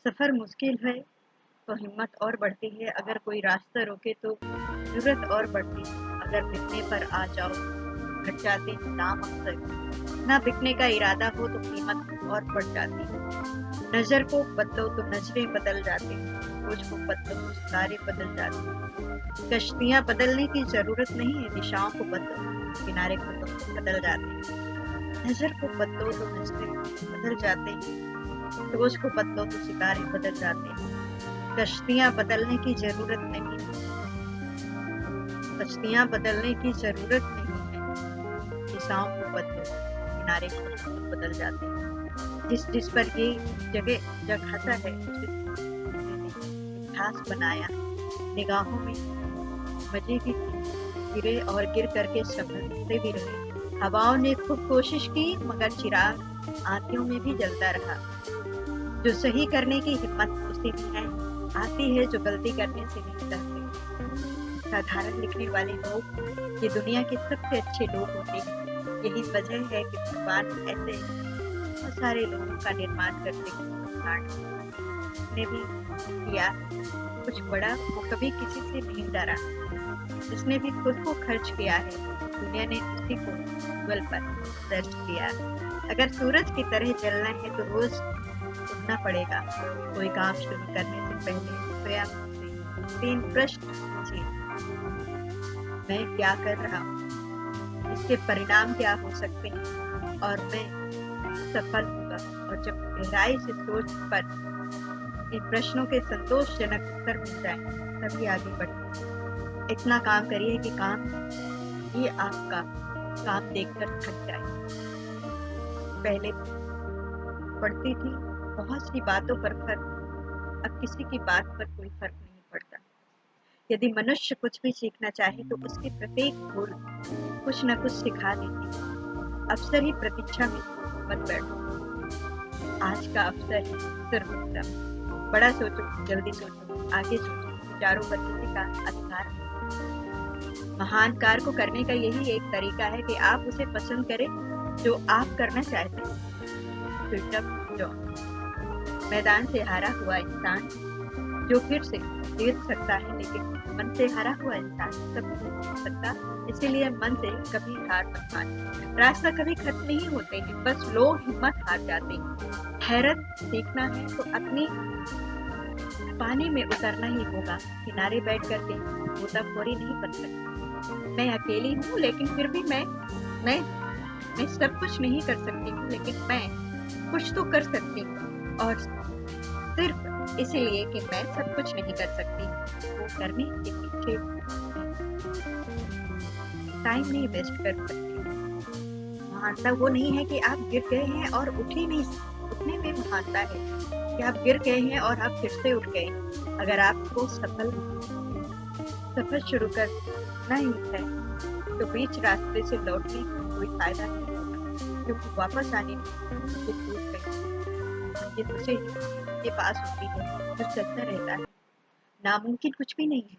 सफ़र मुश्किल है तो हिम्मत और बढ़ती है, अगर कोई रास्ता रोके तो ज़रूरत और बढ़ती है। अगर बिकने पर आ जाओ तो घट जाते हैं दाम अक्सर, ना बिकने का इरादा हो तो कीमत और बढ़ जाती है। नज़र को बदलो तो नज़रें बदल जाती हैं, सोच को बदलो तो सितारे बदल जाते हैं। कश्तियाँ बदलने की ज़रूरत नहीं है, दिशाओं को बदलो किनारे को तो बदल जाते हैं। नज़र को बदलो तो नज़रें बदल जाते हैं, सोच को बदलो तो सितारे बदल जाते हैं। कश्तियाँ बदलने की ज़रूरत नहीं है, कश्तियाँ बदलने की ज़रूरत नहीं है, दिशाओं को बदलो किनारे को बदल जाते हैं। जिस पर ये जगह जगहता है उसे इतिहास बनाया, निगाहों में मजे की गिरे और गिर करके संभलते भी रहे। हवाओं ने खूब कोशिश की मगर चिराग आंधियों में भी जलता रहा। जो सही करने की हिम्मत उसी में है, आती है जो गलती करने से नहीं डरते। साधारण लिखने वाले लोग ये दुनिया के सबसे अच्छे लोग होते हैं। यही वजह है कि भगवान ऐसे बहुत सारे लोगों का निर्माण करते हैं। ने भी किया कुछ बड़ा, वो कभी किसी से नहीं डरा। जिसने भी खुद को खर्च किया है, दुनिया ने उसी को गूगल पर सर्च किया। अगर सूरज की तरह जलना है तो रोज उठना पड़ेगा। कोई काम शुरू करने से पहले स्वयं से 3 प्रश्न पूछिए, मैं क्या कर रहा हूँ, इसके परिणाम क्या हो सकते हैं और मैं सफल होगा। और जब गहराई से सोच पर इन प्रश्नों के संतोषजनक उत्तर मिल जाए तभी आगे बढ़िए। इतना काम करिए कि काम ये आपका काम देखकर थक जाए। पहले पड़ती थी बहुत सी बातों पर फर्क, अब किसी की बात पर कोई फर्क नहीं पड़ता। यदि मनुष्य कुछ भी सीखना चाहे तो उसकी प्रत्येक भूल कुछ न कुछ सिखा देती है। अवसर ही प्रतीक्षा में मत बैठो, आज का अवसर है सर्वोत्तम। बड़ा सोचो, जल्दी सोचो, आगे सोचो, विचारों पर किसी का अधिकार नहीं। महान कार्य को करने का यही एक तरीका है कि आप उसे पसंद करें जो आप करना चाहते हैं। मैदान से हारा हुआ इंसान जो फिर से जीत सकता है, लेकिन मन से हारा हुआ इंसान सब जीत सकता। इसीलिए मन से कभी हार मत मानो। रास्ता कभी खत्म नहीं होते हैं, बस लोग हिम्मत हार जाते हैं। हैरत सीखना है तो अपनी पानी में उतरना ही होगा। किनारे बैठ करके गोताखोरी नहीं बन सकती। मैं अकेली हूँ लेकिन फिर भी मैं सब कुछ नहीं कर सकती हूँ, लेकिन मैं कुछ तो कर सकती हूँ। और सिर्फ इसलिए कि मैं सब कुछ नहीं कर सकती, वो करने के पीछे टाइम नहीं वेस्ट कर सकती। महानता वो नहीं है कि आप गिर गए हैं और उठने में महानता है कि आप गिर गए हैं और आप फिर से उठ गए। अगर आपको सफर शुरू करना ही है तो बीच रास्ते से लौटने का कोई फायदा नहीं होगा, क्योंकि वापस आने में मुझे टूट गई ये तुझे के पास होती है, फिर चलता रहता है। नामुमकिन कुछ भी नहीं है।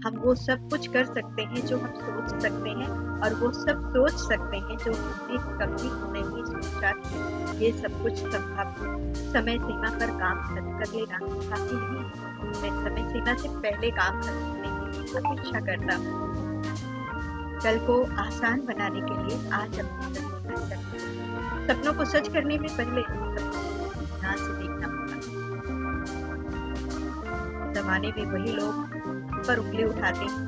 हम वो सब कुछ कर सकते हैं जो हम सोच सकते हैं, और वो सब सोच सकते हैं जो हमने कभी नहीं सोचा कि ये सब कुछ संभव है। समय सीमा पर काम खत्म कर लेना काफी नहीं। मैं समय सीमा से पहले काम करने की अपेक्षा करता हूँ। कल को आसान बनाने के लिए आज अपने सपनों को सच करने में पहले ध्यान से देखना होगा। जमाने में वही लोग पर उंगली उठाते हैं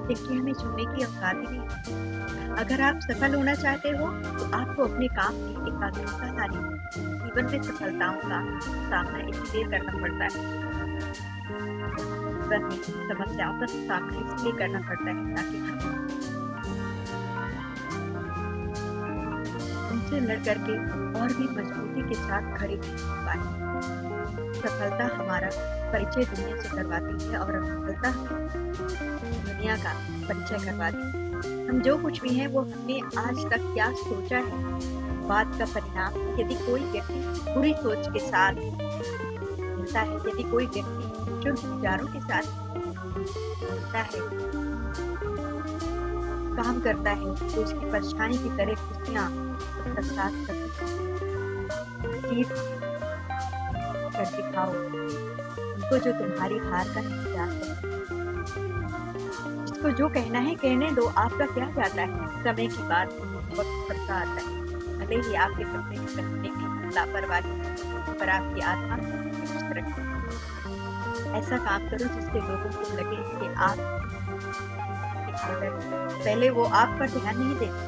जिनकी हमें छूने की औकात ही नहीं। अगर आप सफल होना चाहते हो तो आपको अपने काम में एकाग्रता लानी है। जीवन में सफलताओं का सामना इसलिए करना पड़ता है, जीवन में समस्याओं का सामना इसलिए करना पड़ता है ताकि हम उनसे लड़ करके और भी मजबूती के साथ खड़े हो पाए। सफलता हमारा परिचय दुनिया से करवाती है और सफलता दुनिया का परिचय करवाती है। हम जो कुछ भी हैं वो हमने आज तक क्या सोचा है, बात का परिणाम। यदि कोई व्यक्ति बुरी सोच के साथ मिलता है, यदि कोई व्यक्ति जो विचारों के साथ मिलता है, काम करता है, तो उसकी परछाई की तरह खुशियाँ उसका साथ करती हैं। जीत कर दिखाओ उनको जो तुम्हारी हार का इंतजार है। जिसको जो कहना है कहने दो, आपका क्या जाता है। समय की बात वक्त सबका आता है। भले ही आपके कपड़े रखने की लापरवाही, पर आपकी आत्मा दुरुस्त रखे। ऐसा काम करो जिससे लोगों को लगे कि आप पहले वो आपका ध्यान नहीं देते,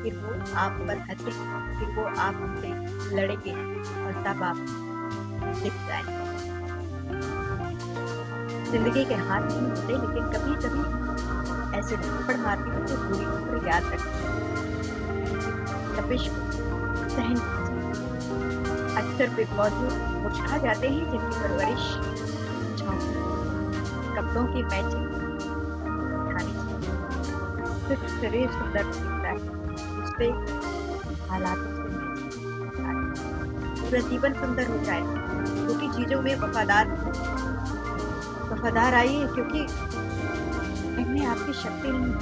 फिर वो आप पर हंसे, फिर वो आपसे लड़ेंगे और तब आप दिख जाएंगे। जिंदगी के हाथ नहीं होते, लेकिन कभी कभी ऐसे थप्पड़ मारती हूँ तो बुरी उम्र याद रखती तपिश सहन। अक्सर वे पौधे मुरझा जाते हैं जिनकी परवरिश कपड़ों की मैचिंग सिर्फ शरीर सुंदर दिखता है, उसपे हालातों से पूरा जीवन सुंदर हो जाए। क्योंकि चीजों में वफादार आइए, क्योंकि इनमें आपकी शक्ति नहीं।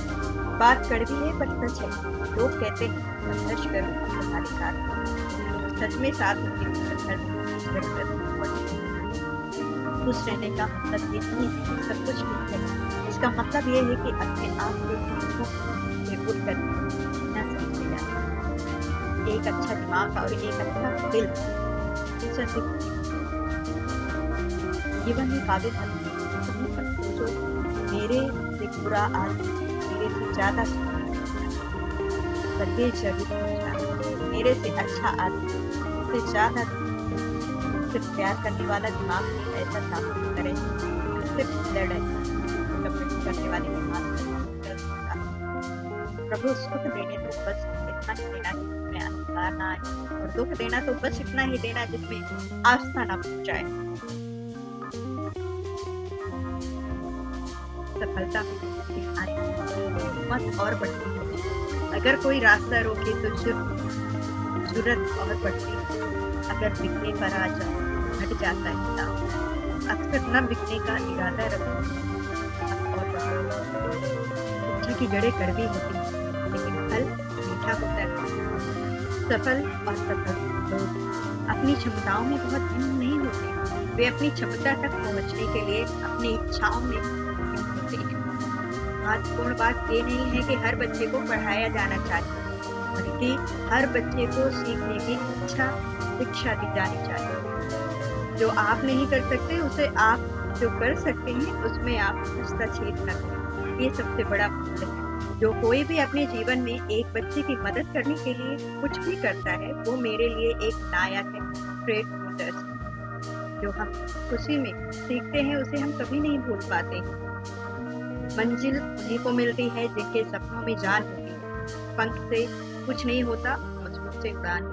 बात कड़वी है पर सच है। लोग कहते हैं संघर्ष करो तुम्हारे साथ, सच में साथ खुश रहने का मतलब ये नहीं है कि सब कुछ ठीक है। इसका मतलब ये है कि अपने आप को बेबुल करना समझ जाए। एक अच्छा दिमाग और एक अच्छा दिल जीवन में काबिल सोचो, मेरे से बुरा आदमी मेरे से ज्यादा मेरे से अच्छा आदमी से ज्यादा सिर्फ प्यार करने वाला दिमाग में ऐसा साबित करे, सिर्फ लड़ाई करने वाले दिमाग प्रभु सुख देने तो बस इतना ही देना जिसमें अहंकार ना आए, और दुख देना तो बस इतना ही देना जिसमें आस्था ना भूल जाए। सफलता हिम्मत और बढ़ती है। अगर कोई रास्ता रोके तो जरूरत और बढ़ती है। अगर बिकने पर आ जाओ घट जाता है दाम। अक्सर न बिकने का इरादा रखो और इच्छा की जड़ें कड़वी होती हैं, लेकिन फल मीठा होता है। सफल और सफल लोग अपनी क्षमताओं में बहुत भिन्न नहीं होते। वे अपनी क्षमता तक पहुंचने के लिए अपनी इच्छाओं में होते हैं। महत्वपूर्ण बात ये नहीं है कि हर बच्चे को पढ़ाया जाना चाहिए, बल्कि हर बच्चे को सीखने की शिक्षा दी जानी चाहिए। जो आप नहीं कर सकते उसे आप जो कर सकते हैं उसमें आप हस्तक्षेप न करें। ये सबसे बड़ा भूल है। जो कोई भी अपने जीवन में एक बच्चे की मदद करने के लिए कुछ भी करता है, वो मेरे लिए एक नायक है। Fred Motors. जो हम खुशी में सीखते हैं उसे हम कभी नहीं भूल पाते। मंजिल उन्हीं को मिलती है जिनके सपनों में जान होती है। पंख से कुछ नहीं होता, मजबूत से उड़ान।